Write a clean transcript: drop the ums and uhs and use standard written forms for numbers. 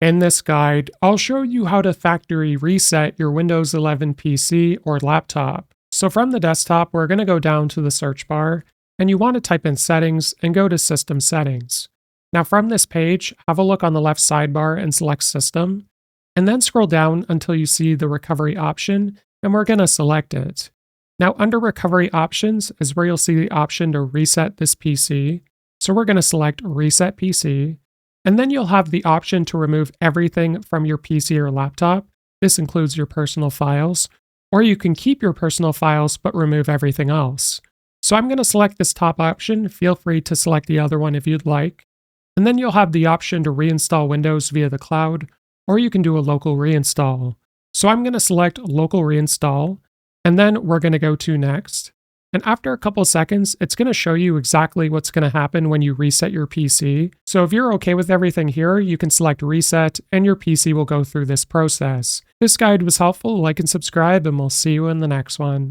In this guide, I'll show you how to factory reset your Windows 11 PC or laptop. So from the desktop, we're going to go down to the search bar, and you want to type in Settings and go to System Settings. Now from this page, have a look on the left sidebar and select System, and then scroll down until you see the Recovery option, and we're going to select it. Now under Recovery Options is where you'll see the option to reset this PC. So we're going to select Reset PC. And then you'll have the option to remove everything from your PC or laptop. This includes your personal files, or you can keep your personal files but remove everything else. So I'm going to select this top option. Feel free to select the other one if you'd like. And then you'll have the option to reinstall Windows via the cloud, or you can do a local reinstall. So I'm going to select local reinstall, and then we're going to go to next. And after a couple seconds, it's going to show you exactly what's going to happen when you reset your PC. So if you're okay with everything here, you can select reset and your PC will go through this process. If this guide was helpful, like and subscribe, and we'll see you in the next one.